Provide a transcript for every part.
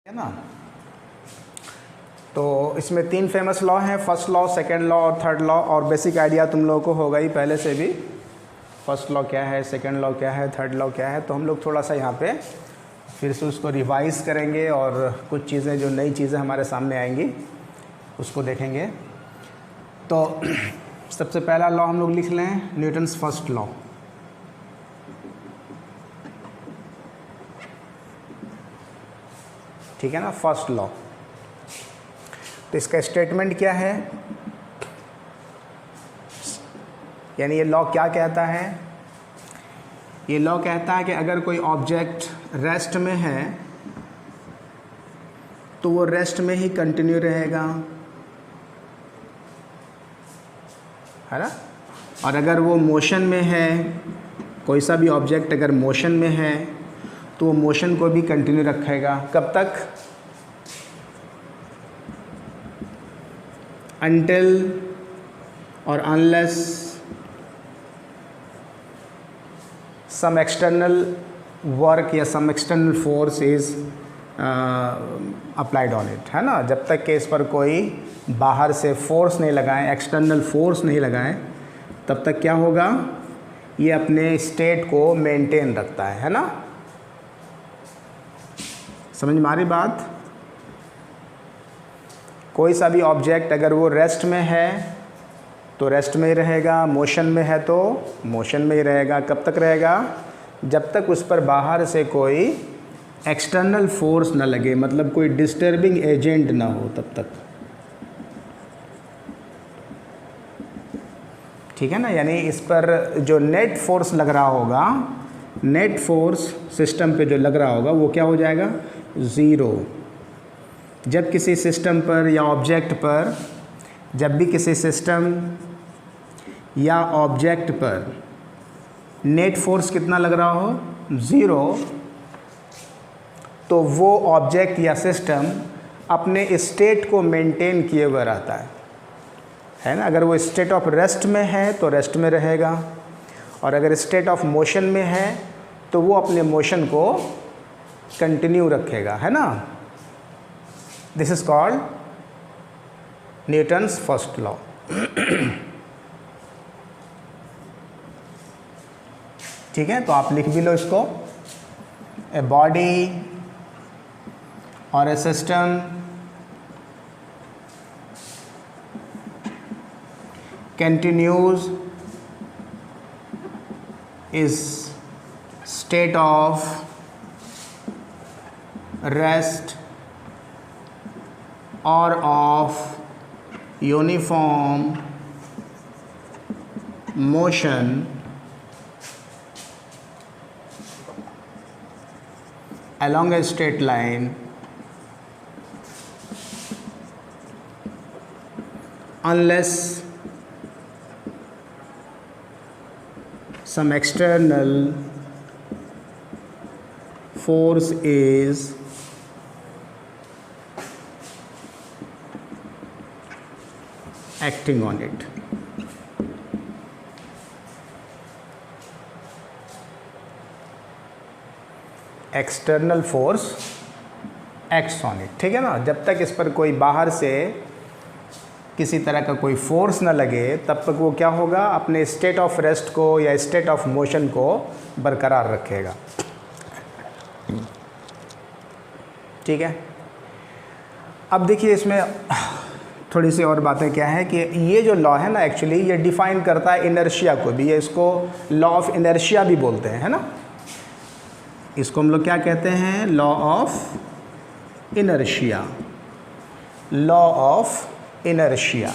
है ना। तो इसमें 3 फेमस लॉ हैं, फर्स्ट लॉ, सेकंड लॉ और थर्ड लॉ। और बेसिक आइडिया तुम लोगों को होगा ही पहले से भी, फर्स्ट लॉ क्या है, सेकंड लॉ क्या है, थर्ड लॉ क्या है। तो हम लोग थोड़ा सा यहाँ पे फिर से उसको रिवाइज करेंगे और कुछ चीज़ें जो नई चीज़ें हमारे सामने आएंगी उसको देखेंगे। तो सबसे पहला लॉ हम लोग लिख लें, न्यूटन्स फर्स्ट लॉ। ठीक है ना, फर्स्ट लॉ। तो इसका स्टेटमेंट क्या है, यानी ये लॉ क्या कहता है? ये लॉ कहता है कि अगर कोई ऑब्जेक्ट रेस्ट में है तो वो रेस्ट में ही कंटिन्यू रहेगा, है ना। और अगर वो मोशन में है, कोई सा भी ऑब्जेक्ट अगर मोशन में है तो वो मोशन को भी कंटिन्यू रखेगा। कब तक? until or unless some external work या some external force is applied on it, है ना। जब तक कि इस पर कोई बाहर से फोर्स नहीं लगाएं, एक्सटर्नल फोर्स नहीं लगाएं, तब तक क्या होगा, ये अपने स्टेट को मेंटेन रखता है ना। समझ में आ रही बात? कोई सा भी ऑब्जेक्ट अगर वो रेस्ट में है तो रेस्ट में ही रहेगा, मोशन में है तो मोशन में ही रहेगा। कब तक रहेगा? जब तक उस पर बाहर से कोई एक्सटर्नल फोर्स ना लगे, मतलब कोई डिस्टर्बिंग एजेंट ना हो, तब तक। ठीक है ना। यानी इस पर जो नेट फोर्स लग रहा होगा, नेट फोर्स सिस्टम पे जो लग रहा होगा वो क्या हो जाएगा? ज़ीरो। जब किसी सिस्टम पर या ऑब्जेक्ट पर, जब भी किसी सिस्टम या ऑब्जेक्ट पर नेट फोर्स कितना लग रहा हो? ज़ीरो, तो वो ऑब्जेक्ट या सिस्टम अपने स्टेट को मेंटेन किए हुए रहता है ना। अगर वो स्टेट ऑफ रेस्ट में है तो रेस्ट में रहेगा, और अगर स्टेट ऑफ मोशन में है तो वो अपने मोशन को कंटिन्यू रखेगा, है ना। This is called Newton's first law. ठीक है, तो आप लिख भी लो इसको। ए बॉडी और ए system continues is state of rest or of uniform motion along a straight line unless some external force is acting on it. External force acts on it. ठीक है ना। जब तक इस पर कोई बाहर से किसी तरह का कोई फोर्स ना लगे तब तक वो क्या होगा, अपने स्टेट ऑफ रेस्ट को या स्टेट ऑफ मोशन को बरकरार रखेगा। ठीक है। अब देखिए इसमें थोड़ी सी और बातें क्या है कि ये जो लॉ है ना, एक्चुअली ये डिफाइन करता है इनर्शिया को भी। ये इसको लॉ ऑफ इनर्शिया भी बोलते हैं, है ना। इसको हम लोग क्या कहते हैं? Law of inertia. Law of inertia,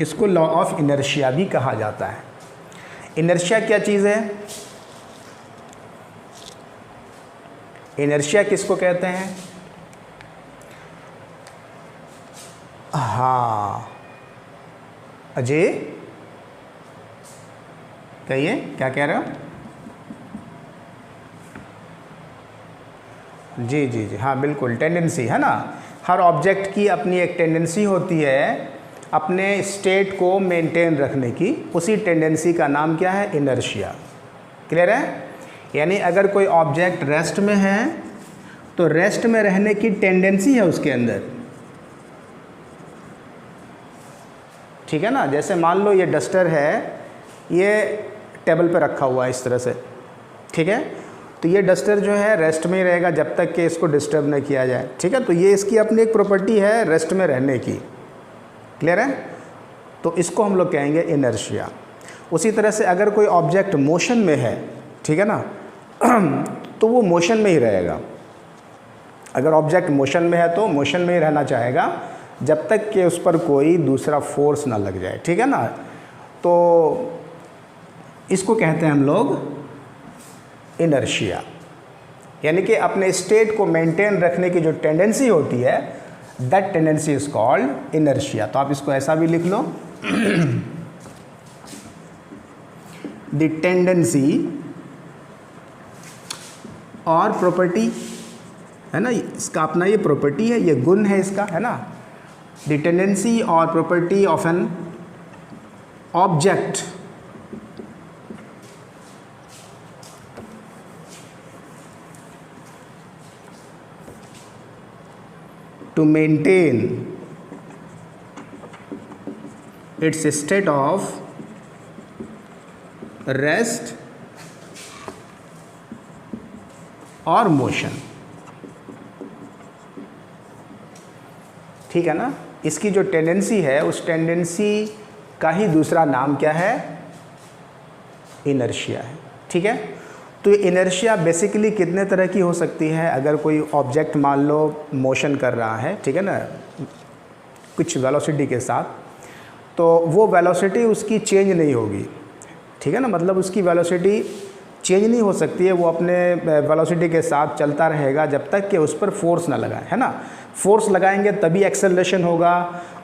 इसको लॉ ऑफ इनर्शिया भी कहा जाता है। इनर्शिया क्या चीज़ है? इनर्शिया किसको कहते हैं? हाँ अजय कहिए, क्या कह रहे हो? जी जी जी, हाँ बिल्कुल, टेंडेंसी, है ना। हर ऑब्जेक्ट की अपनी एक टेंडेंसी होती है अपने स्टेट को मेंटेन रखने की। उसी टेंडेंसी का नाम क्या है? इनर्शिया। क्लियर है? यानी अगर कोई ऑब्जेक्ट रेस्ट में है तो रेस्ट में रहने की टेंडेंसी है उसके अंदर, ठीक है ना। जैसे मान लो ये डस्टर है, ये टेबल पे रखा हुआ है इस तरह से, ठीक है, तो ये डस्टर जो है रेस्ट में ही रहेगा जब तक कि इसको डिस्टर्ब न किया जाए, ठीक है। तो ये इसकी अपनी एक प्रॉपर्टी है रेस्ट में रहने की, क्लियर है। तो इसको हम लोग कहेंगे इनर्शिया। उसी तरह से अगर कोई ऑब्जेक्ट मोशन में है, ठीक है ना, तो वो मोशन में ही रहेगा। अगर ऑब्जेक्ट मोशन में है तो मोशन में ही रहना चाहेगा जब तक कि उस पर कोई दूसरा फोर्स ना लग जाए, ठीक है ना। तो इसको कहते हैं हम लोग इनर्शिया, यानी कि अपने स्टेट को मेंटेन रखने की जो टेंडेंसी होती है, that tendency is called inertia. तो आप इसको ऐसा भी लिख लो, द टेंडेंसी और प्रॉपर्टी, है ना, इसका अपना ये प्रॉपर्टी है, ये गुण है इसका, है ना। द टेंडेंसी और property of an object to maintain its state of rest और motion, ठीक है ना। इसकी जो टेंडेंसी है उस टेंडेंसी का ही दूसरा नाम क्या है, इनर्शिया है, ठीक है। तो ये इनर्शिया बेसिकली कितने तरह की हो सकती है। अगर कोई ऑब्जेक्ट मान लो मोशन कर रहा है, ठीक है ना, कुछ वेलोसिटी के साथ, तो वो वेलोसिटी उसकी चेंज नहीं होगी, ठीक है ना, मतलब उसकी वेलोसिटी चेंज नहीं हो सकती है, वो अपने वेलोसिटी के साथ चलता रहेगा जब तक कि उस पर फोर्स ना लगाए, है ना। फोर्स लगाएंगे तभी एक्सेलरेशन होगा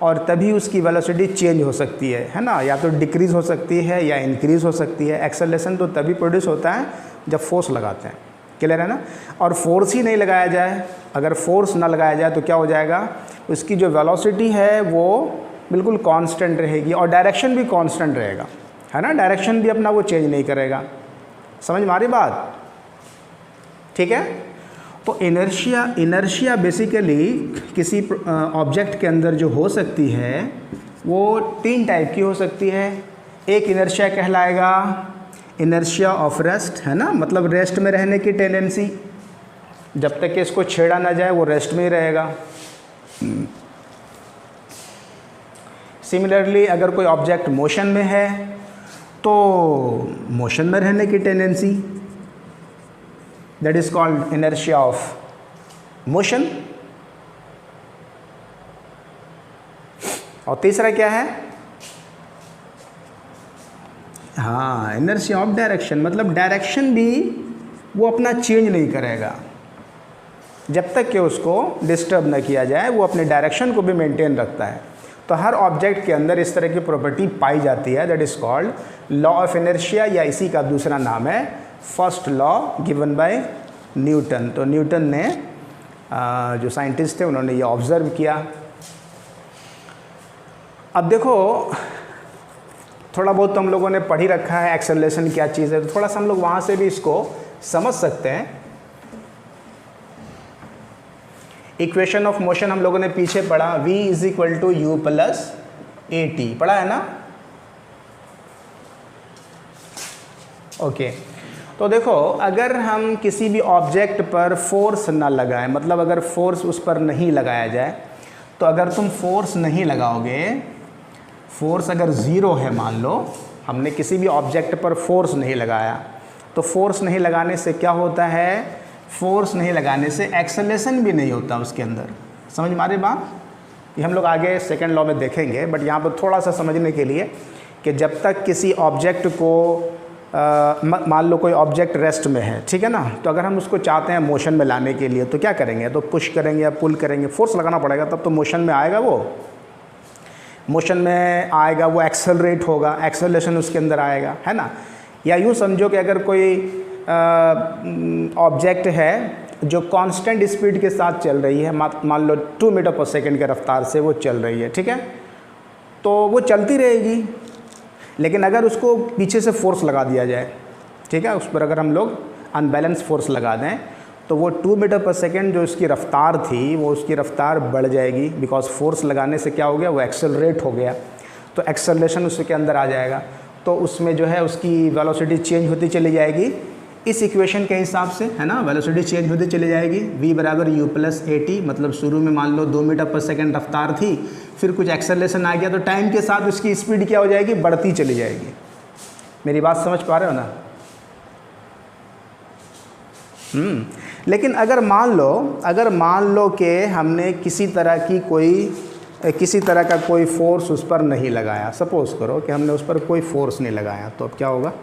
और तभी उसकी वेलोसिटी चेंज हो सकती है ना, या तो डिक्रीज़ हो सकती है या इंक्रीज़ हो सकती है। एक्सेलरेशन तो तभी प्रोड्यूस होता है जब फोर्स लगाते हैं, क्लियर है ना। और फोर्स ही नहीं लगाया जाए, अगर फोर्स ना लगाया जाए तो क्या हो जाएगा, उसकी जो वेलोसिटी है वो बिल्कुल कांस्टेंट रहेगी और डायरेक्शन भी कांस्टेंट रहेगा, है ना, डायरेक्शन भी अपना वो चेंज नहीं करेगा। समझ में आ रही बात, ठीक है। तो इनर्शिया बेसिकली किसी ऑब्जेक्ट के अंदर जो हो सकती है वो 3 टाइप की हो सकती है। एक इनर्शिया कहलाएगा इनर्शिया ऑफ रेस्ट, है ना, मतलब रेस्ट में रहने की टेंडेंसी, जब तक कि इसको छेड़ा ना जाए वो रेस्ट में ही रहेगा। सिमिलरली अगर कोई ऑब्जेक्ट मोशन में है तो मोशन में रहने की tendency, that is called inertia of motion. और तीसरा क्या है, हाँ, इनर्शिया ऑफ डायरेक्शन, मतलब डायरेक्शन भी वो अपना चेंज नहीं करेगा जब तक कि उसको डिस्टर्ब ना किया जाए, वो अपने डायरेक्शन को भी मेंटेन रखता है। तो हर ऑब्जेक्ट के अंदर इस तरह की प्रॉपर्टी पाई जाती है, that is called law of inertia, या इसी का दूसरा नाम है first law given by Newton. तो न्यूटन ने जो साइंटिस्ट थे उन्होंने ये ऑब्जर्व किया। अब देखो थोड़ा बहुत तो हम लोगों ने पढ़ ही रखा है एक्सेलरेशन क्या चीज़ है, तो थोड़ा सा हम लोग वहाँ से भी इसको समझ सकते हैं। इक्वेशन ऑफ मोशन हम लोगों ने पीछे पढ़ा, v is equal to u plus a t, पढ़ा है ना। ओके, तो देखो अगर हम किसी भी ऑब्जेक्ट पर फोर्स ना लगाएं, मतलब अगर फोर्स उस पर नहीं लगाया जाए, तो अगर तुम फोर्स नहीं लगाओगे, फोर्स अगर ज़ीरो है, मान लो हमने किसी भी ऑब्जेक्ट पर फोर्स नहीं लगाया, तो फोर्स नहीं लगाने से क्या होता है, फोर्स नहीं लगाने से एक्सेलरेशन भी नहीं होता उसके अंदर। समझ में आ रही बात, ये हम लोग आगे सेकेंड लॉ में देखेंगे, बट यहाँ पर थोड़ा सा समझने के लिए कि जब तक किसी ऑब्जेक्ट को मान लो कोई ऑब्जेक्ट रेस्ट में है, ठीक है ना, तो अगर हम उसको चाहते हैं मोशन में लाने के लिए तो क्या करेंगे, तो पुश करेंगे या पुल करेंगे, फोर्स लगाना पड़ेगा, तब तो मोशन में आएगा, वो मोशन में आएगा, वो एक्सेलरेट होगा, एक्सेलरेशन उसके अंदर आएगा, है ना। या यूँ समझो कि अगर कोई ऑब्जेक्ट है जो कांस्टेंट स्पीड के साथ चल रही है, मान लो 2 मीटर पर सेकेंड के रफ्तार से वो चल रही है, ठीक है, तो वो चलती रहेगी। लेकिन अगर उसको पीछे से फोर्स लगा दिया जाए, ठीक है, उस पर अगर हम लोग अनबैलेंस फोर्स लगा दें तो वो 2 मीटर पर सेकेंड जो उसकी रफ़्तार थी वो उसकी रफ़्तार बढ़ जाएगी, बिकॉज फोर्स लगाने से क्या हो गया, वो एक्सेलरेट हो गया, तो एक्सेलरेशन उसके अंदर आ जाएगा, तो उसमें जो है उसकी वेलोसिटी चेंज होती चली जाएगी इस इक्वेशन के हिसाब से, है ना। वेलोसिटी चेंज होती चली जाएगी, v बराबर u प्लस ए टी, मतलब शुरू में मान लो 2 मीटर पर सेकेंड रफ्तार थी, फिर कुछ एक्सेलरेशन आ गया तो टाइम के साथ उसकी स्पीड क्या हो जाएगी, बढ़ती चली जाएगी। मेरी बात समझ पा रहे हो ना? लेकिन अगर मान लो कि हमने किसी तरह का कोई फोर्स उस पर नहीं लगाया, सपोज़ करो कि हमने उस पर कोई फोर्स नहीं लगाया, तो अब क्या होगा,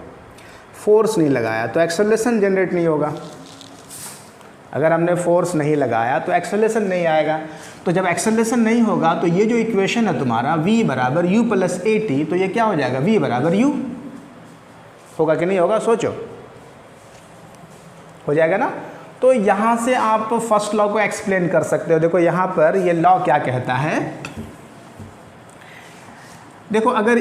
फोर्स नहीं लगाया तो एक्सेलरेशन जनरेट नहीं होगा। अगर हमने फोर्स नहीं लगाया तो एक्सेलरेशन नहीं आएगा, तो जब एक्सेलरेशन नहीं होगा तो ये जो इक्वेशन है तुम्हारा v बराबर u प्लस ए टी, तो ये क्या हो जाएगा, v बराबर u होगा कि नहीं होगा, सोचो, हो जाएगा ना। तो यहाँ से आप फर्स्ट लॉ को एक्सप्लेन कर सकते हो। देखो यहाँ पर ये लॉ क्या कहता है, देखो अगर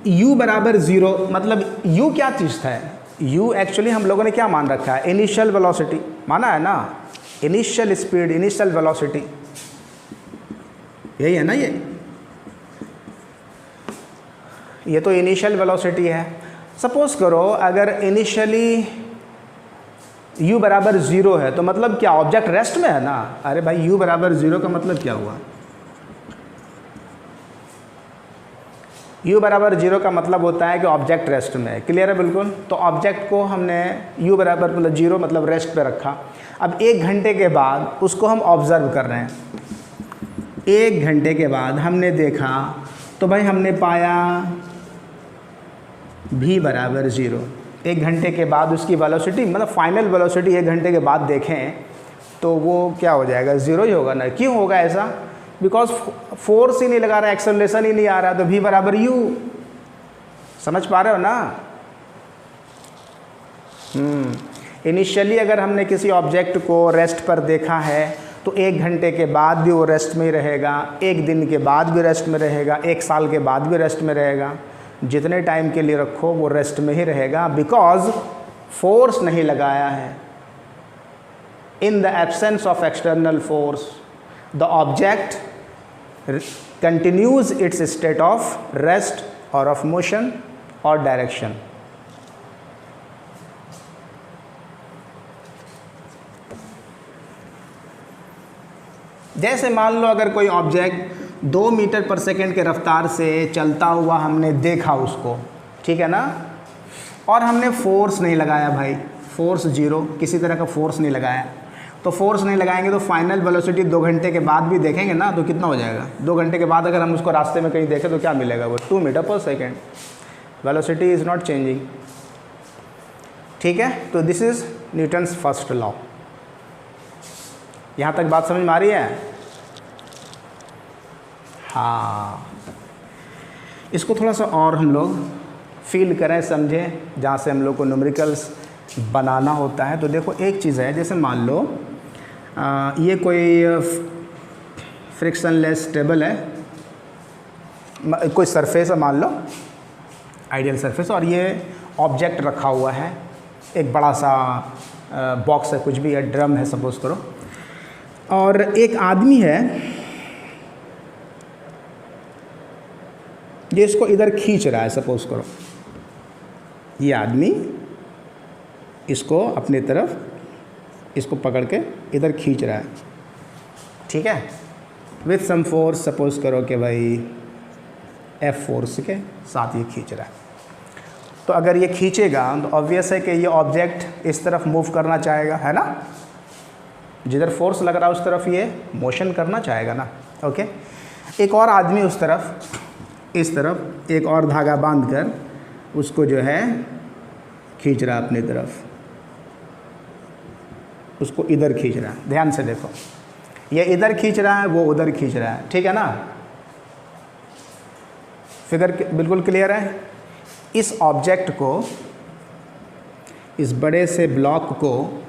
u बराबर 0, मतलब u क्या चीज़ है, u एक्चुअली हम लोगों ने क्या मान रखा है, इनिशियल वेलोसिटी माना है ना, इनिशियल स्पीड, इनिशियल वेलोसिटी, यही है ना, ये तो इनिशियल वेलोसिटी है। सपोज करो अगर इनिशियली u बराबर 0 है तो मतलब क्या, ऑब्जेक्ट रेस्ट में है ना। अरे भाई u बराबर 0 का मतलब क्या हुआ, u बराबर 0 का मतलब होता है कि ऑब्जेक्ट रेस्ट में है। क्लियर है बिल्कुल। तो ऑब्जेक्ट को हमने u बराबर मतलब 0 मतलब रेस्ट पे रखा। अब 1 घंटे के बाद उसको हम ऑब्ज़र्व कर रहे हैं, 1 घंटे के बाद हमने देखा तो भाई हमने पाया v बराबर 0। 1 घंटे के बाद उसकी वेलोसिटी, मतलब फाइनल वेलोसिटी 1 घंटे के बाद देखें तो वो क्या हो जाएगा, 0 ही होगा ना। क्यों होगा ऐसा, बिकॉज फोर्स ही नहीं लगा रहा, एक्सेलरेशन ही नहीं आ रहा, तो v बराबर u। समझ पा रहे हो ना। इनिशियली अगर हमने किसी ऑब्जेक्ट को रेस्ट पर देखा है तो 1 घंटे के बाद भी वो रेस्ट में ही रहेगा, 1 दिन के बाद भी रेस्ट में रहेगा, 1 साल के बाद भी रेस्ट में रहेगा, जितने टाइम के लिए रखो वो रेस्ट में ही रहेगा, बिकॉज फोर्स नहीं लगाया है। In the absence of external force the object continues its state of rest or of motion or direction। जैसे मान लो अगर कोई ऑब्जेक्ट 2 मीटर पर सेकेंड के रफ्तार से चलता हुआ हमने देखा उसको, ठीक है ना, और हमने फोर्स नहीं लगाया भाई, फोर्स 0, किसी तरह का फोर्स नहीं लगाया, तो फोर्स नहीं लगाएंगे तो फाइनल वेलोसिटी 2 घंटे के बाद भी देखेंगे ना तो कितना हो जाएगा, 2 घंटे के बाद अगर हम उसको रास्ते में कहीं देखें तो क्या मिलेगा, वो 2 मीटर पर second. Velocity is not changing. ठीक है, तो this is Newton's first law. यहाँ तक बात समझ में आ रही है? हाँ, इसको थोड़ा सा और हम लोग फील करें, समझें, जहाँ से हम लोग को न्यूमेरिकल्स बनाना होता है। तो देखो एक चीज़ है, जैसे मान लो ये कोई फ्रिक्शनलेस टेबल है, कोई सरफेस है मान लो, आइडियल सरफेस, और ये ऑब्जेक्ट रखा हुआ है, एक बड़ा सा बॉक्स है, कुछ भी है, ड्रम है सपोज़ करो, और एक आदमी है ये इसको इधर खींच रहा है, सपोज़ करो ये आदमी इसको अपनी तरफ, इसको पकड़ के इधर खींच रहा है, ठीक है, विथ सम फोर्स, सपोज़ करो कि भाई F फोर्स के साथ ये खींच रहा है। तो अगर ये खींचेगा तो ऑब्वियस है कि ये ऑब्जेक्ट इस तरफ मूव करना चाहेगा, है ना, जिधर फोर्स लग रहा है उस तरफ ये मोशन करना चाहेगा ना। ओके, एक और आदमी उस तरफ, इस तरफ एक और धागा बांधकर उसको जो है खींच रहा है अपनी तरफ, उसको इधर खींच रहा है। ध्यान से देखो, ये इधर खींच रहा है, वो उधर खींच रहा है, ठीक है ना, फिगर बिल्कुल क्लियर है। इस ऑब्जेक्ट को, इस बड़े से ब्लॉक को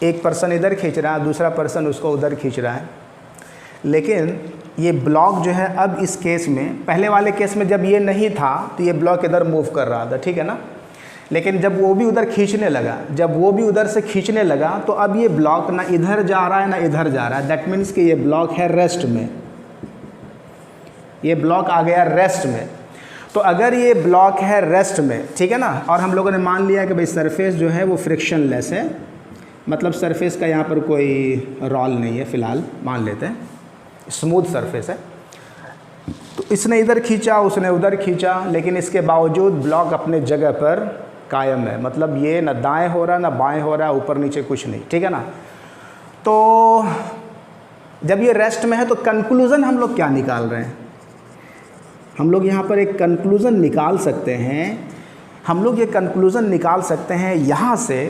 एक पर्सन इधर खींच रहा है, दूसरा पर्सन उसको उधर खींच रहा है, लेकिन ये ब्लॉक जो है अब इस केस में, पहले वाले केस में जब ये नहीं था तो ये ब्लॉक इधर मूव कर रहा था, ठीक है ना, लेकिन जब वो भी उधर खींचने लगा, जब वो भी उधर से खींचने लगा, तो अब ये ब्लॉक ना इधर जा रहा है ना इधर जा रहा है। दैट मीन्स कि ये ब्लॉक है रेस्ट में, ये ब्लॉक आ गया रेस्ट में। तो अगर ये ब्लॉक है रेस्ट में, ठीक है ना, और हम लोगों ने मान लिया कि भाई सरफेस जो है वो फ्रिक्शनलेस है, मतलब सरफेस का यहाँ पर कोई रोल नहीं है, फ़िलहाल मान लेते हैं स्मूथ सरफेस है। तो इसने इधर खींचा, उसने उधर खींचा, लेकिन इसके बावजूद ब्लॉक अपने जगह पर कायम है, मतलब ये ना दाएं हो रहा है ना बाएं हो रहा है, ऊपर नीचे कुछ नहीं, ठीक है ना। तो जब ये रेस्ट में है तो कंक्लूज़न हम लोग क्या निकाल रहे हैं, हम लोग यहाँ पर एक कंक्लूज़न निकाल सकते हैं। हम लोग ये कंक्लूज़न निकाल सकते हैं यहाँ से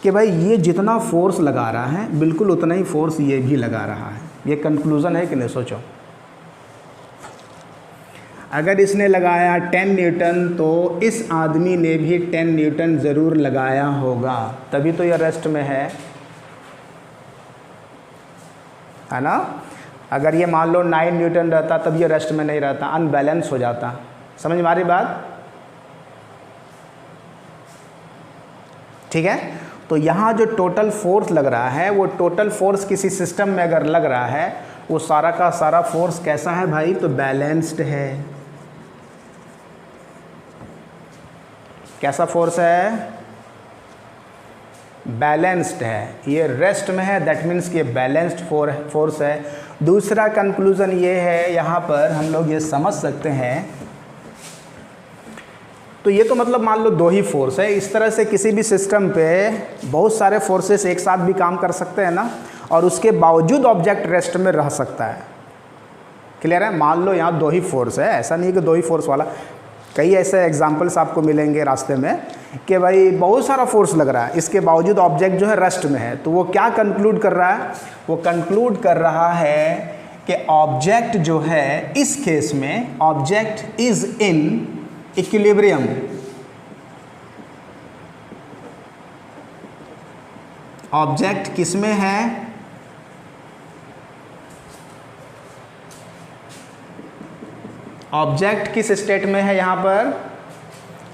कि भाई ये जितना फोर्स लगा रहा है बिल्कुल उतना ही फोर्स ये भी लगा रहा है। ये कंक्लूज़न है कि नहीं, सोचो। अगर इसने लगाया 10 न्यूटन तो इस आदमी ने भी 10 न्यूटन ज़रूर लगाया होगा, तभी तो ये रेस्ट में है ना। अगर ये मान लो 9 न्यूटन रहता तब ये रेस्ट में नहीं रहता, अनबैलेंस हो जाता। समझ में आ रही बात, ठीक है। तो यहाँ जो टोटल फोर्स लग रहा है, वो टोटल फोर्स किसी सिस्टम में अगर लग रहा है, वो सारा का सारा फोर्स कैसा है भाई, तो बैलेंस्ड है। कैसा फोर्स है, बैलेंस्ड है। ये रेस्ट में है, दैट मीन्स कि ये बैलेंस्ड फोर्स है। दूसरा कंक्लूज़न ये है, यहाँ पर हम लोग ये समझ सकते हैं, तो ये तो मतलब मान लो 2 ही फोर्स है। इस तरह से किसी भी सिस्टम पे बहुत सारे फोर्सेस एक साथ भी काम कर सकते हैं ना, और उसके बावजूद ऑब्जेक्ट रेस्ट में रह सकता है। क्लियर है। मान लो यहाँ 2 ही फोर्स है, ऐसा नहीं कि 2 ही फोर्स वाला, कई ऐसे एग्जांपल्स आपको मिलेंगे रास्ते में कि भाई बहुत सारा फोर्स लग रहा है, इसके बावजूद ऑब्जेक्ट जो है रेस्ट में है। तो वो क्या कंक्लूड कर रहा है, वो कंक्लूड कर रहा है कि ऑब्जेक्ट जो है इस केस में object is in equilibrium. Object किस में है, ऑब्जेक्ट किस स्टेट में है, यहाँ पर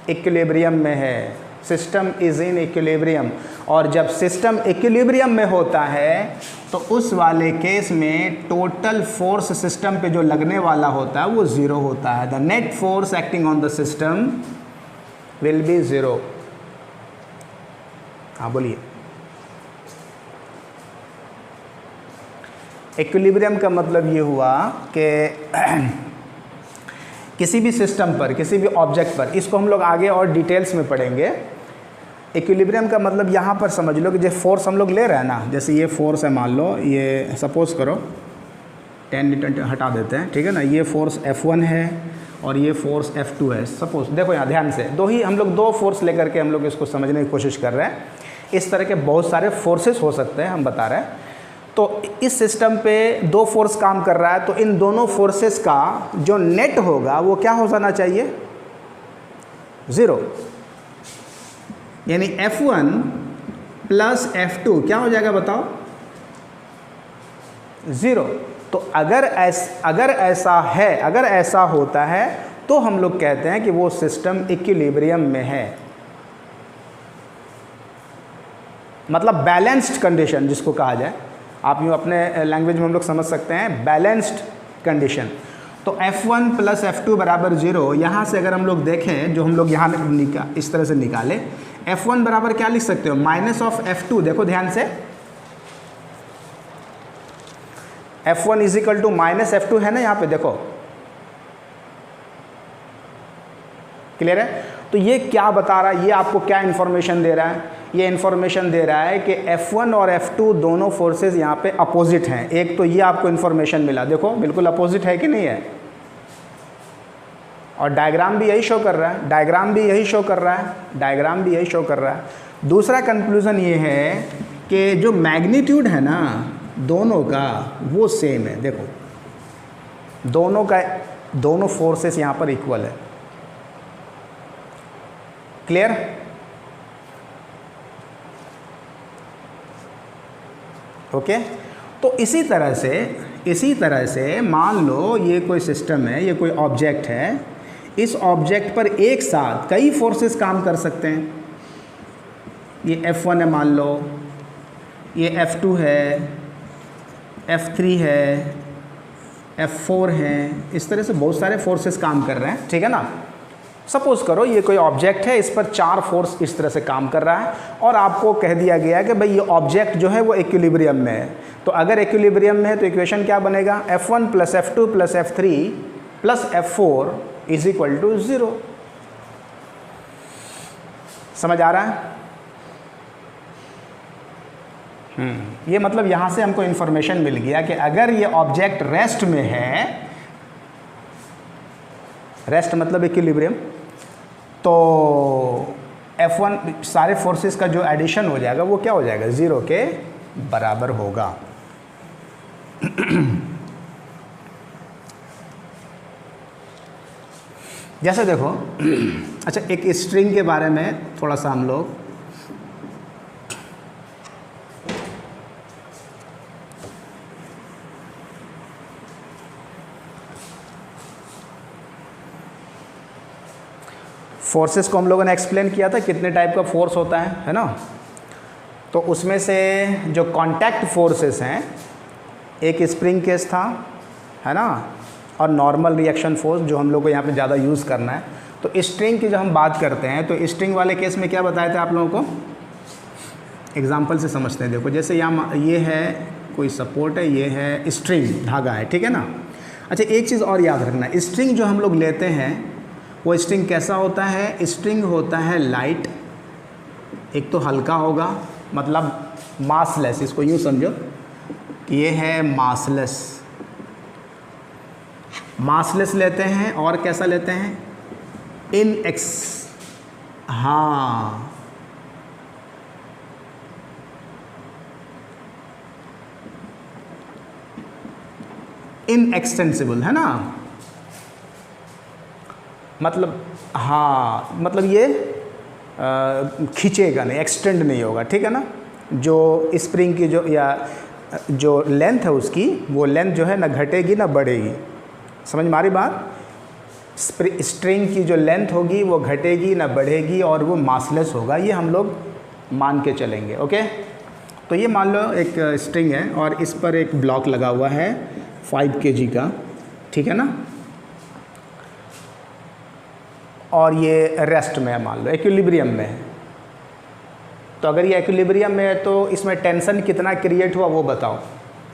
इक्विलिब्रियम में है। System is in equilibrium. और जब सिस्टम इक्विलिब्रियम में होता है तो उस वाले केस में टोटल फोर्स सिस्टम पे जो लगने वाला होता है वो 0 होता है। The net force acting on the system will be 0। हाँ बोलिए। इक्विलिब्रियम का मतलब ये हुआ कि किसी भी सिस्टम पर, किसी भी ऑब्जेक्ट पर, इसको हम लोग आगे और डिटेल्स में पढ़ेंगे। इक्विलिब्रियम का मतलब यहाँ पर समझ लो कि जो फोर्स हम लोग ले रहे हैं ना, जैसे ये फोर्स है, मान लो ये सपोज करो 10 न्यूटन हटा देते हैं, ठीक है ना। ये फोर्स F1 है और ये फोर्स F2 है। सपोज देखो यहाँ ध्यान से, हम लोग 2 फोर्स लेकर के हम लोग इसको समझने की कोशिश कर रहे हैं। इस तरह के बहुत सारे फोर्सेस हो सकते हैं, हम बता रहे हैं। तो इस सिस्टम पे 2 फोर्स काम कर रहा है, तो इन दोनों फोर्सेस का जो नेट होगा वो क्या हो जाना चाहिए, 0। यानी F1 प्लस F2 क्या हो जाएगा बताओ, 0। तो अगर ऐसा होता है तो हम लोग कहते हैं कि वो सिस्टम इक्विलिब्रियम में है, मतलब बैलेंस्ड कंडीशन जिसको कहा जाए। आप यूँ अपने लैंग्वेज में हम लोग समझ सकते हैं, बैलेंस्ड कंडीशन। तो F1 प्लस F2 बराबर 0। यहाँ से अगर हम लोग देखें, जो हम लोग यहाँ इस तरह से निकाले, F1 बराबर क्या लिख सकते हो, माइनस ऑफ F2। देखो ध्यान से, F1 is equal to minus F2 है ना, यहाँ पे देखो, क्लियर है। तो ये क्या बता रहा है, ये आपको क्या इन्फॉर्मेशन दे रहा है, ये इन्फॉर्मेशन दे रहा है कि F1 और F2 दोनों फोर्सेस यहाँ पे अपोजिट हैं। एक तो ये आपको इन्फॉर्मेशन मिला, देखो बिल्कुल अपोजिट है कि नहीं है, और डायग्राम भी यही शो कर रहा है, डायग्राम भी यही शो कर रहा है। दूसरा कंक्लूजन ये है कि जो मैग्नीट्यूड है ना दोनों का वो सेम है। देखो दोनों फोर्सेस यहाँ पर इक्वल है। क्लियर। ओके। तो इसी तरह से मान लो ये कोई सिस्टम है, ये कोई ऑब्जेक्ट है, इस ऑब्जेक्ट पर एक साथ कई फोर्सेस काम कर सकते हैं। ये F1 है मान लो, ये F2 है, F3 है, F4 है, इस तरह से बहुत सारे फोर्सेस काम कर रहे हैं, ठीक है ना। सपोज करो ये कोई ऑब्जेक्ट है, इस पर 4 फोर्स इस तरह से काम कर रहा है और आपको कह दिया गया है कि भाई ये ऑब्जेक्ट जो है वो इक्विलिब्रियम में है। तो अगर इक्विलिब्रियम में है तो इक्वेशन क्या बनेगा, F1 + F2 + F3 + F4 = 0। समझ आ रहा है? ये मतलब यहाँ से हमको इन्फॉर्मेशन मिल गया कि अगर ये ऑब्जेक्ट रेस्ट में है, रेस्ट मतलब इक्विलिब्रियम, तो F1 सारे फोर्सेस का जो एडिशन हो जाएगा वो क्या हो जाएगा, 0 के बराबर होगा। जैसे देखो, अच्छा एक स्ट्रिंग के बारे में थोड़ा सा हम लोग फोर्सेस को हम लोगों ने एक्सप्लेन किया था कितने टाइप का फोर्स होता है ना। तो उसमें से जो कांटेक्ट फोर्सेस हैं, एक स्प्रिंग केस था, है ना, और नॉर्मल रिएक्शन फोर्स जो हम लोग को यहाँ पे ज़्यादा यूज़ करना है। तो स्ट्रिंग की जब हम बात करते हैं तो स्ट्रिंग वाले केस में क्या बताए थे आप लोगों को, एग्जाम्पल से समझते हैं। देखो जैसे यहाँ ये है कोई सपोर्ट है, ये है स्ट्रिंग, धागा है, ठीक है ना। अच्छा एक चीज़ और याद रखना, स्ट्रिंग जो हम लोग लेते हैं वो स्ट्रिंग कैसा होता है, स्ट्रिंग होता है लाइट, एक तो हल्का होगा मतलब मासलेस, इसको यूँ समझो कि ये है मासलेस, मासलेस लेते हैं। और कैसा लेते हैं, हाँ इनएक्सटेंसिबल, है ना, मतलब हाँ मतलब ये खींचेगा नहीं, एक्सटेंड नहीं होगा, ठीक है ना। जो स्प्रिंग की जो लेंथ है उसकी, वो लेंथ जो है ना घटेगी ना बढ़ेगी। समझ में आ रही बात? स्ट्रिंग की जो लेंथ होगी वो घटेगी ना बढ़ेगी और वो मासलेस होगा, ये हम लोग मान के चलेंगे। ओके, तो ये मान लो एक स्ट्रिंग है और इस पर एक ब्लॉक लगा हुआ है 5 kg का, ठीक है ना, और ये रेस्ट में है, मान लो इक्विलिब्रियम में है। तो अगर ये इक्विलिब्रियम में है तो इसमें टेंशन कितना क्रिएट हुआ वो बताओ।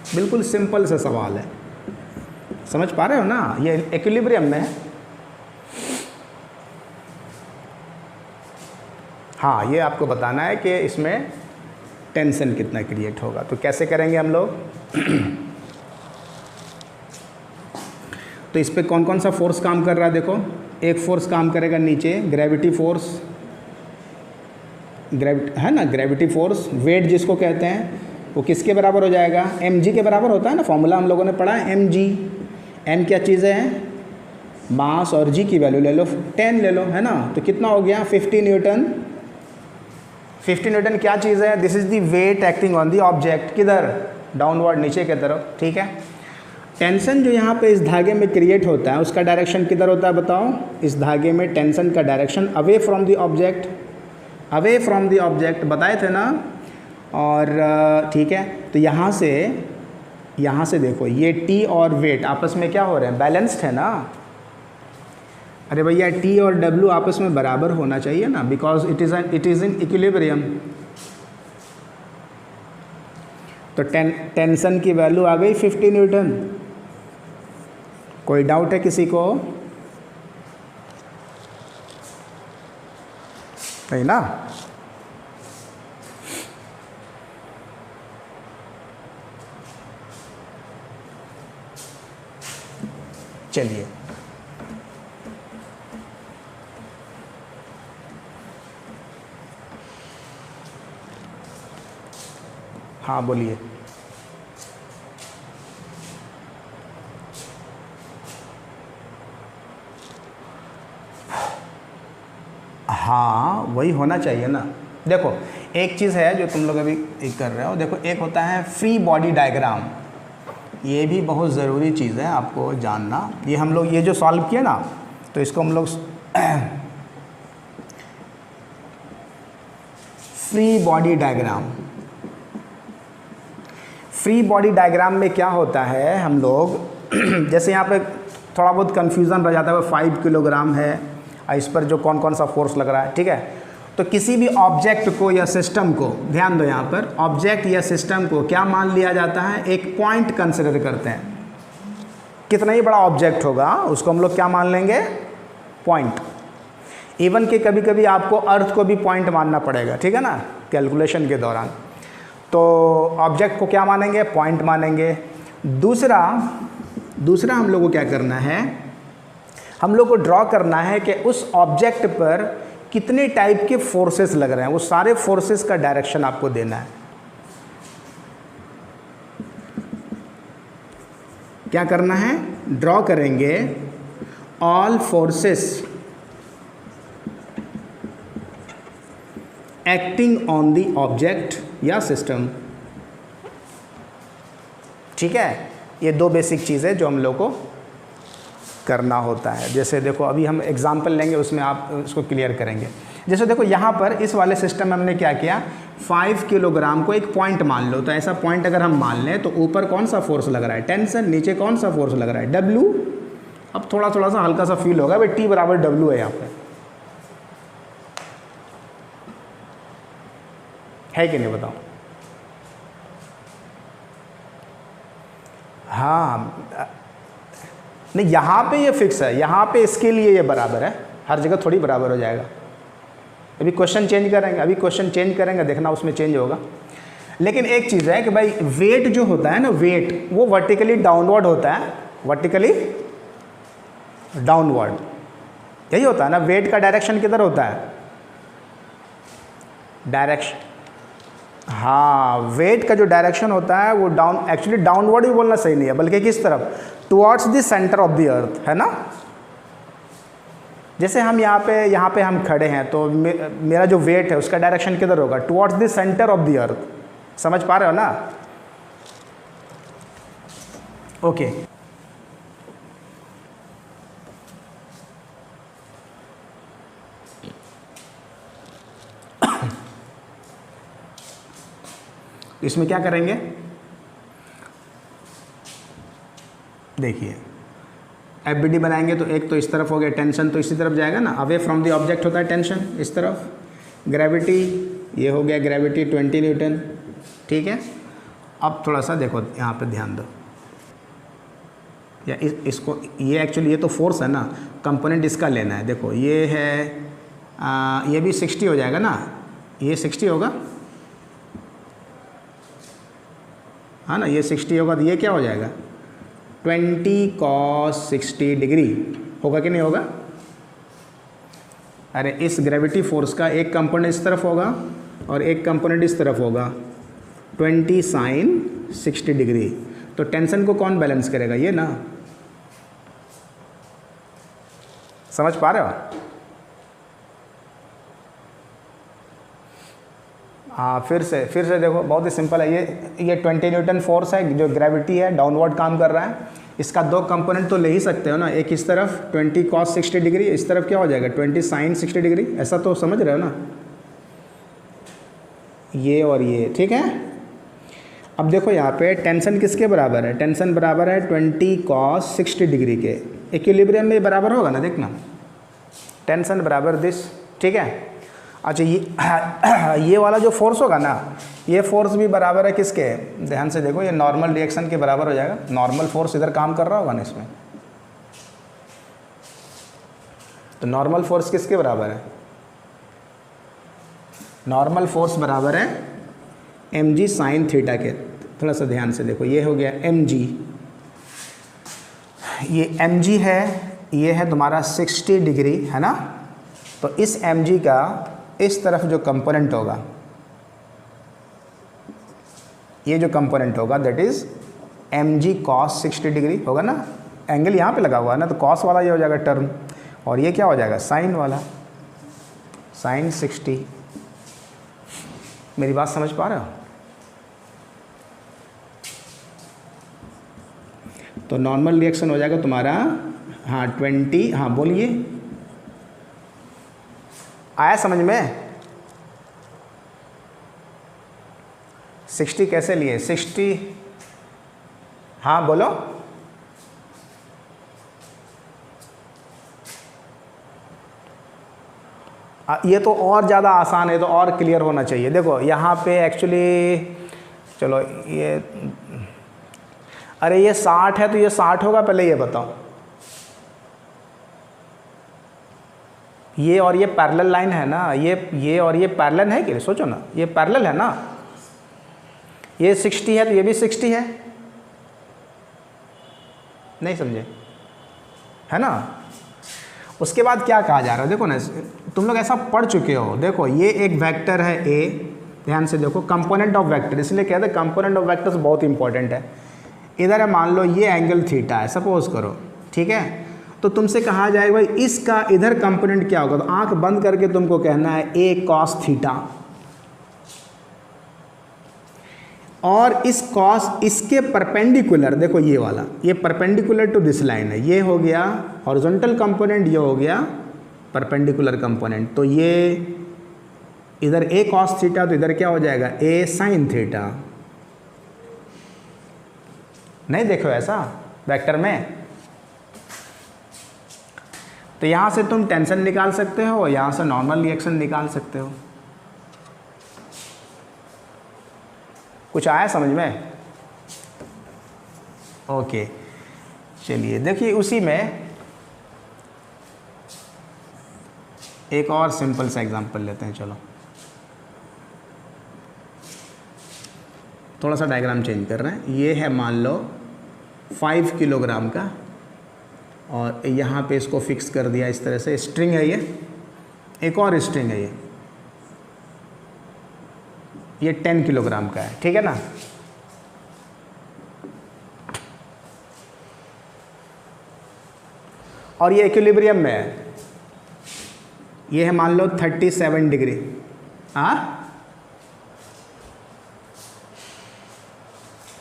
बिल्कुल सिंपल सा सवाल है, समझ पा रहे हो ना, ये इक्विलिब्रियम में है। हाँ ये आपको बताना है कि इसमें टेंशन कितना क्रिएट होगा। तो कैसे करेंगे हम लोग तो इस पर कौन कौन सा फोर्स काम कर रहा है, देखो एक फोर्स काम करेगा नीचे, ग्रेविटी फोर्स, है ना, ग्रेविटी फोर्स, वेट जिसको कहते हैं, वो किसके बराबर हो जाएगा, mg के बराबर होता है ना, फॉर्मूला हम लोगों ने पढ़ा है mg। m क्या चीज़ें हैं, मास, और g की वैल्यू ले लो 10 ले लो, है ना। तो कितना हो गया 50 न्यूटन। 50 न्यूटन क्या चीज़ है, this is the weight acting on the object, किधर, डाउनवर्ड, नीचे की तरफ, ठीक है। टेंशन जो यहाँ पे इस धागे में क्रिएट होता है उसका डायरेक्शन किधर होता है बताओ, इस धागे में टेंशन का direction away from the object, away from the object बताए थे ना। और ठीक है, तो यहाँ से देखो ये T और वेट आपस में क्या हो रहे हैं, बैलेंस्ड है ना। अरे भैया T और W आपस में बराबर होना चाहिए ना, because it is in equilibrium. तो टेंशन की वैल्यू आ गई 50 न्यूटन। कोई डाउट है किसी को, नहीं ना। चलिए हाँ बोलिए। हाँ वही होना चाहिए ना। देखो एक चीज़ है जो तुम लोग अभी कर रहे हो, देखो एक होता है फ्री बॉडी डायग्राम, ये भी बहुत ज़रूरी चीज़ है आपको जानना। ये हम लोग ये जो सॉल्व किया ना, तो इसको हम लोग free body diagram, free body diagram में क्या होता है, हम लोग जैसे यहाँ पे थोड़ा बहुत कन्फ्यूज़न रह जाता है, 5 किलोग्राम है, इस पर जो कौन कौन सा फोर्स लग रहा है, ठीक है। तो किसी भी ऑब्जेक्ट को या सिस्टम को, ध्यान दो यहाँ पर, ऑब्जेक्ट या सिस्टम को क्या मान लिया जाता है, एक पॉइंट कंसिडर करते हैं। कितना ही बड़ा ऑब्जेक्ट होगा उसको हम लोग क्या मान लेंगे, पॉइंट। इवन कि कभी कभी आपको अर्थ को भी पॉइंट मानना पड़ेगा, ठीक है ना, कैलकुलेशन के दौरान। तो ऑब्जेक्ट को क्या मानेंगे, पॉइंट मानेंगे। दूसरा हम लोग को क्या करना है, हम लोग को ड्रॉ करना है कि उस ऑब्जेक्ट पर कितने टाइप के फोर्सेस लग रहे हैं, वो सारे फोर्सेस का डायरेक्शन आपको देना है। क्या करना है, ड्रॉ करेंगे all forces acting on the object या सिस्टम, ठीक है। ये दो बेसिक चीज़ें जो हम लोग को करना होता है। जैसे देखो अभी हम एग्जांपल लेंगे, उसमें आप उसको क्लियर करेंगे। जैसे देखो यहाँ पर इस वाले सिस्टम में हमने क्या किया, 5 किलोग्राम को एक पॉइंट मान लो। तो ऐसा पॉइंट अगर हम मान लें तो ऊपर कौन सा फोर्स लग रहा है, टेंशन, नीचे कौन सा फोर्स लग रहा है, W। अब थोड़ा सा हल्का सा फील होगा भाई, T बराबर W है यहाँ पे, है कि नहीं बताओ। हाँ नहीं, यहाँ पे ये फिक्स है, यहाँ पे इसके लिए ये बराबर है, हर जगह थोड़ी बराबर हो जाएगा। अभी क्वेश्चन चेंज करेंगे, देखना उसमें चेंज होगा। लेकिन एक चीज़ है कि भाई वेट जो होता है ना, वेट वो वर्टिकली डाउनवर्ड होता है, वर्टिकली डाउनवर्ड, यही होता है ना। वेट का डायरेक्शन किधर होता है, डायरेक्शन, हाँ, वेट का जो डायरेक्शन होता है वो एक्चुअली डाउनवर्ड भी बोलना सही नहीं है, बल्कि किस तरफ, towards the centre of the earth, है ना। जैसे हम यहाँ पे हम खड़े हैं, तो मेरा जो वेट है उसका डायरेक्शन किधर होगा, towards the centre of the earth. समझ पा रहे हो ना, ओके। इसमें क्या करेंगे, देखिए एफबीडी बनाएंगे तो एक तो इस तरफ हो गया, टेंशन तो इसी तरफ जाएगा ना, अवे फ्रॉम द ऑब्जेक्ट होता है टेंशन इस तरफ, ग्रेविटी ये हो गया, ग्रेविटी 20 न्यूटन, ठीक है। अब थोड़ा सा देखो यहाँ पे ध्यान दो, या इसको, ये एक्चुअली ये तो फोर्स है ना, कंपोनेंट इसका लेना है। देखो ये है ये भी 60 हो जाएगा ना, ये 60 होगा, हाँ ना, ये 60 होगा, तो ये क्या हो जाएगा, 20 cos 60 डिग्री होगा कि नहीं होगा। अरे इस ग्रेविटी फोर्स का एक कंपोनेंट इस तरफ होगा और एक कंपोनेंट इस तरफ होगा, 20 sin 60 डिग्री। तो टेंशन को कौन बैलेंस करेगा, ये ना। समझ पा रहे हो, हाँ। फिर से देखो, बहुत ही सिंपल है। ये 20 न्यूटन फोर्स है, जो ग्रेविटी है, डाउनवर्ड काम कर रहा है। इसका दो कंपोनेंट तो ले ही सकते हो ना, एक इस तरफ 20 cos 60 डिग्री, इस तरफ क्या हो जाएगा 20 sin 60 डिग्री, ऐसा तो समझ रहे हो ना, ये और ये, ठीक है। अब देखो यहाँ पे टेंशन किसके बराबर है, टेंशन बराबर है 20 cos 60 डिग्री के। इक्विलिब्रियम में बराबर होगा ना, देखना, टेंशन बराबर दिस, ठीक है। अच्छा ये वाला जो फोर्स होगा ना, ये फोर्स भी बराबर है किसके, ध्यान से देखो, ये नॉर्मल रिएक्शन के बराबर हो जाएगा। नॉर्मल फोर्स इधर काम कर रहा होगा ना इसमें, तो नॉर्मल फोर्स किसके बराबर है, नॉर्मल फोर्स बराबर है mg sin थीटा के। थोड़ा सा ध्यान से देखो, ये हो गया mg, ये mg है, ये है तुम्हारा 60 डिग्री, है ना। तो इस mg का इस तरफ जो कंपोनेंट होगा, ये जो कंपोनेंट होगा that is mg cos 60 degree होगा ना, एंगल यहाँ पे लगा हुआ है ना, तो cos वाला ये हो जाएगा टर्म, और ये क्या हो जाएगा sin वाला, sin 60। मेरी बात समझ पा रहे हो। तो नॉर्मल रिएक्शन हो जाएगा तुम्हारा हाँ 20, हाँ बोलिए, आया समझ में? 60 कैसे लिए? 60, हाँ बोलो। ये तो और ज़्यादा आसान है, तो और क्लियर होना चाहिए। देखो यहाँ पे एक्चुअली, चलो ये, अरे ये 60 है तो ये 60 होगा, पहले ये बताओ। ये और ये पैरेलल लाइन है ना, ये और ये पैरेलल है कि? सोचो ना, ये पैरेलल है ना, ये 60 है तो ये भी 60 है, नहीं समझे? है ना। उसके बाद क्या कहा जा रहा है, देखो ना, तुम लोग ऐसा पढ़ चुके हो। देखो ये एक वेक्टर है ए, ध्यान से देखो, कंपोनेंट ऑफ वेक्टर, इसलिए कहते हैं कंपोनेंट ऑफ वेक्टर्स बहुत इंपॉर्टेंट है। इधर है, मान लो ये एंगल थीटा है, सपोज करो, ठीक है। तो तुमसे कहा जाएगा भाई इसका इधर कंपोनेंट क्या होगा, तो आंख बंद करके तुमको कहना है ए कॉस थीटा, और इस कॉस इसके परपेंडिकुलर, देखो ये वाला, ये परपेंडिकुलर टू दिस लाइन है, ये हो गया हॉरिजॉन्टल कंपोनेंट, ये हो गया परपेंडिकुलर कंपोनेंट। तो ये इधर ए कॉस थीटा, तो इधर क्या हो जाएगा ए साइन थीटा। नहीं देखो ऐसा वेक्टर में, तो यहां से तुम टेंशन निकाल सकते हो, यहां से नॉर्मल रिएक्शन निकाल सकते हो। कुछ आया समझ में? ओके, चलिए देखिए, उसी में एक और सिंपल सा एग्जांपल लेते हैं। चलो थोड़ा सा डायग्राम चेंज कर रहे हैं। ये है मान लो 5 किलोग्राम का, और यहाँ पे इसको फिक्स कर दिया इस तरह से, स्ट्रिंग है ये, एक और स्ट्रिंग है ये 10 किलोग्राम का है, ठीक है ना। और ये इक्विलिब्रियम में है, ये है मान लो 37 डिग्री, हाँ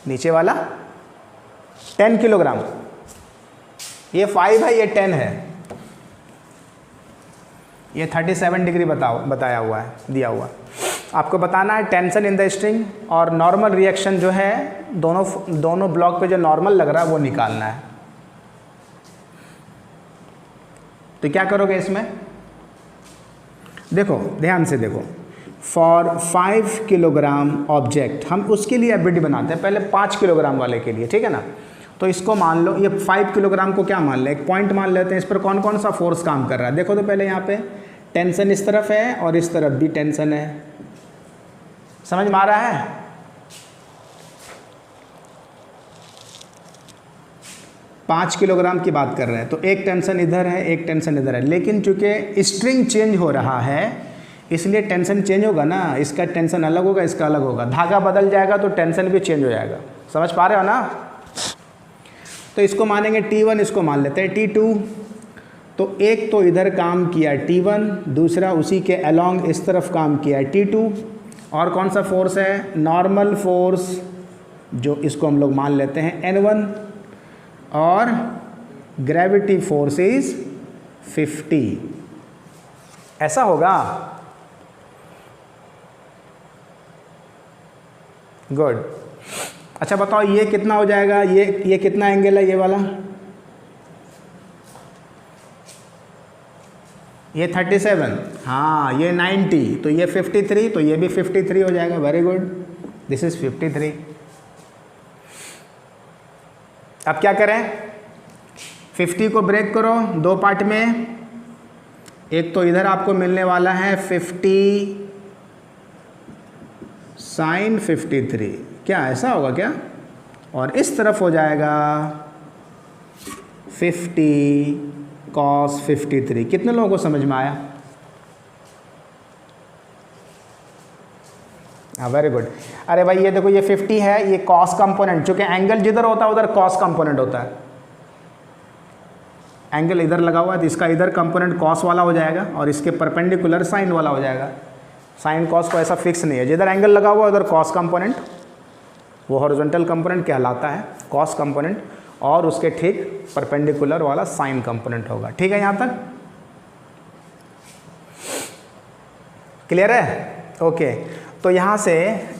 नीचे वाला 10 किलोग्राम, ये 5 है, ये 10 है, ये 37 डिग्री बताया हुआ है, दिया हुआ। आपको बताना है टेंशन इन द स्ट्रिंग और नॉर्मल रिएक्शन जो है, दोनों ब्लॉक पे जो नॉर्मल लग रहा है वो निकालना है। तो क्या करोगे इसमें, देखो ध्यान से देखो, फॉर 5 किलोग्राम ऑब्जेक्ट, हम उसके लिए एबिलिटी बनाते हैं पहले 5 किलोग्राम वाले के लिए, ठीक है ना। तो इसको मान लो, ये 5 किलोग्राम को क्या मान लें, एक पॉइंट मान लेते हैं, इस पर कौन कौन सा फोर्स काम कर रहा है। देखो तो पहले यहाँ पे टेंशन इस तरफ है और इस तरफ भी टेंशन है, समझ में आ रहा है। 5 किलोग्राम की बात कर रहे हैं, तो एक टेंशन इधर है, एक टेंशन इधर है, लेकिन चूंकि स्ट्रिंग चेंज हो रहा है इसलिए टेंशन चेंज होगा ना, इसका टेंशन अलग होगा, इसका अलग होगा, धागा बदल जाएगा तो टेंशन भी चेंज हो जाएगा, समझ पा रहे हो ना। तो इसको मानेंगे T1, इसको मान लेते हैं T2। तो एक तो इधर काम किया T1, दूसरा उसी के अलोंग इस तरफ काम किया T2, और कौन सा फोर्स है, नॉर्मल फोर्स, जो इसको हम लोग मान लेते हैं N1, और ग्रेविटी फोर्स इज 50। ऐसा होगा, गुड। अच्छा बताओ ये कितना हो जाएगा, ये कितना एंगल है, ये वाला, ये 37, हाँ ये 90, तो ये 53, तो ये भी 53 हो जाएगा। Very good, this is 53। अब क्या करें, 50 को ब्रेक करो दो पार्ट में, एक तो इधर आपको मिलने वाला है 50 साइन 53, क्या ऐसा होगा क्या, और इस तरफ हो जाएगा 50 कॉस 53। कितने लोगों को समझ में आया? हाँ वेरी गुड। अरे भाई ये देखो, ये 50 है, ये कॉस कंपोनेंट, चूंकि एंगल जिधर होता है उधर कॉस कंपोनेंट होता है, एंगल इधर लगा हुआ है तो इसका इधर कंपोनेंट कॉस वाला हो जाएगा और इसके परपेंडिकुलर साइन वाला हो जाएगा। साइन कॉस को ऐसा फिक्स नहीं है, जिधर एंगल लगा हुआ है उधर कॉस कंपोनेंट, वो हॉरिजॉन्टल कंपोनेंट कहलाता है कॉस कंपोनेंट, और उसके ठीक परपेंडिकुलर वाला साइन कंपोनेंट होगा। ठीक है, यहाँ तक क्लियर है? ओके, तो यहाँ से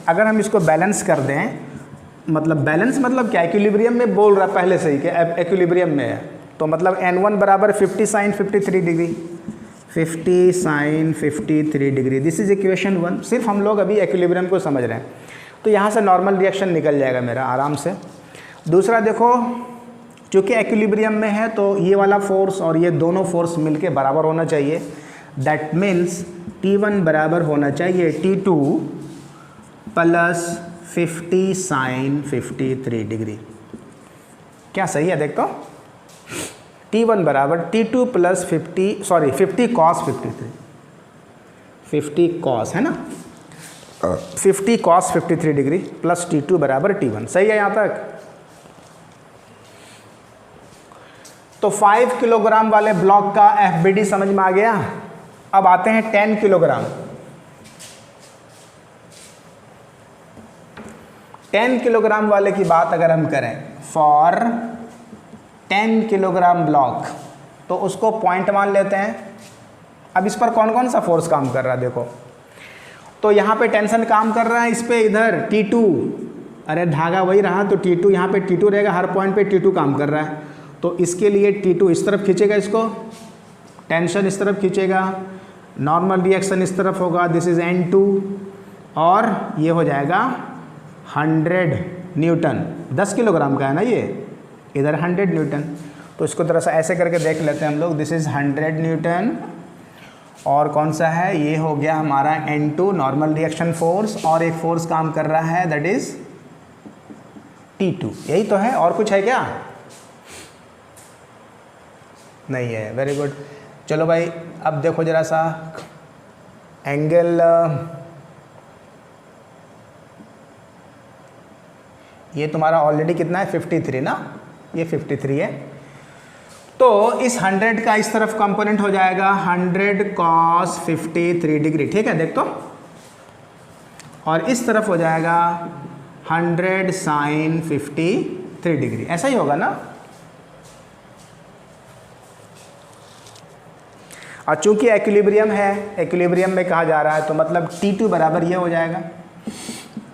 अगर हम इसको बैलेंस कर दें, मतलब बैलेंस मतलब क्या, इक्विलिब्रियम में बोल रहा है पहले से ही कि इक्विलिब्रियम में है, तो मतलब n1 बराबर 50 sine 53 degree, 50 sine 53 degree, this is equation 1। सिर्फ हम लोग अभी इक्विलिब्रियम को समझ रहे हैं, तो यहाँ से नॉर्मल रिएक्शन निकल जाएगा मेरा आराम से। दूसरा देखो, चूँकि इक्विलिब्रियम में है तो ये वाला फोर्स और ये दोनों फोर्स मिलके बराबर होना चाहिए। दैट मीन्स T1 बराबर होना चाहिए T2 प्लस 50 साइन 53 डिग्री। क्या सही है? देख तो, T1 बराबर T2 प्लस 50 कॉस 53, 50 कॉस है ना, 50 कॉस 53 डिग्री प्लस T2 बराबर T1। सही है यहाँ तक? तो 5 किलोग्राम वाले ब्लॉक का FBD समझ में आ गया। अब आते हैं 10 किलोग्राम। 10 किलोग्राम वाले की बात अगर हम करें, फॉर 10 किलोग्राम ब्लॉक, तो उसको पॉइंट मान लेते हैं। अब इस पर कौन कौन सा फोर्स काम कर रहा है देखो, तो यहाँ पे टेंशन काम कर रहा है इस पे, इधर T2, अरे धागा वही रहा तो T2 यहाँ पे T2 रहेगा, हर पॉइंट पे T2 काम कर रहा है, तो इसके लिए T2 इस तरफ खींचेगा, इसको टेंशन इस तरफ खींचेगा, नॉर्मल रिएक्शन इस तरफ होगा, दिस इज N2, और ये हो जाएगा 100 न्यूटन। 10 किलोग्राम का है ना ये, इधर 100 न्यूटन, तो इसको थोड़ा सा ऐसे करके देख लेते हैं हम लोग। दिस इज 100 न्यूटन, और कौन सा है, ये हो गया हमारा N2 नॉर्मल रिएक्शन फोर्स, और एक फोर्स काम कर रहा है दैट इज T2। यही तो है, और कुछ है क्या? नहीं है। Very good. चलो भाई, अब देखो जरा सा एंगल, ये तुम्हारा ऑलरेडी कितना है, 53 ना, ये 53 है, तो इस 100 का इस तरफ कंपोनेंट हो जाएगा 100 कॉस 53 डिग्री। ठीक है, देख तो, और इस तरफ हो जाएगा 100 साइन 53 डिग्री, ऐसा ही होगा ना। और चूंकि इक्विलिब्रियम है, इक्विलिब्रियम में कहा जा रहा है, तो मतलब T2 बराबर ये हो जाएगा,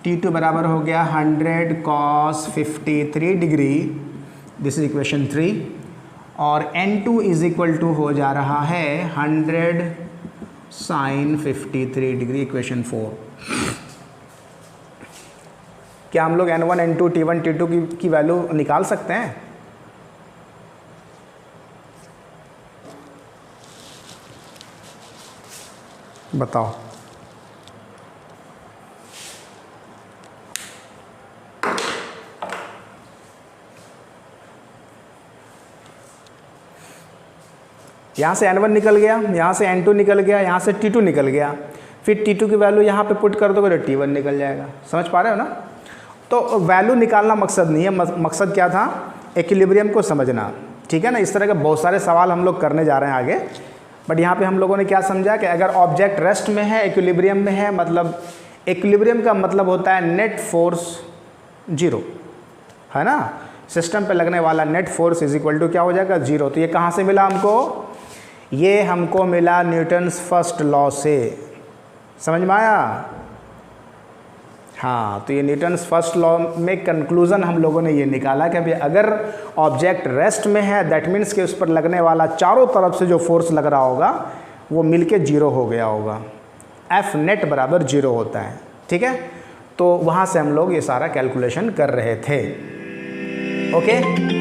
T2 बराबर हो गया 100 cos 53 degree, this is equation 3, और N2 इज इक्वल टू हो जा रहा है 100 साइन 53 डिग्री, इक्वेशन 4। क्या हम लोग N1, N2, T1, T2 की वैल्यू निकाल सकते हैं? बताओ। यहाँ से N1 निकल गया, यहाँ से N2 निकल गया, यहाँ से T2 निकल गया, फिर T2 की वैल्यू यहाँ पे पुट कर दोगे तो T1 निकल जाएगा। समझ पा रहे हो ना? तो वैल्यू निकालना मकसद नहीं है, मकसद क्या था, इक्विलिब्रियम को समझना। ठीक है ना? इस तरह के बहुत सारे सवाल हम लोग करने जा रहे हैं आगे, बट यहाँ पे हम लोगों ने क्या समझा कि अगर ऑब्जेक्ट रेस्ट में है, इक्विलिब्रियम में है, मतलब इक्विलिब्रियम का मतलब होता है नेट फोर्स 0, है ना। सिस्टम पे लगने वाला net force is equal to क्या हो जाएगा, 0। तो ये कहाँ से मिला हमको? ये हमको मिला न्यूटन्स फर्स्ट लॉ से। समझ में आया? हाँ, तो ये न्यूटन्स फर्स्ट लॉ में कंक्लूजन हम लोगों ने ये निकाला कि भाई अगर ऑब्जेक्ट रेस्ट में है, दैट मीन्स कि उस पर लगने वाला चारों तरफ से जो फोर्स लग रहा होगा वो मिलके 0 हो गया होगा। F नेट बराबर 0 होता है। ठीक है, तो वहाँ से हम लोग ये सारा कैलकुलेशन कर रहे थे। ओके।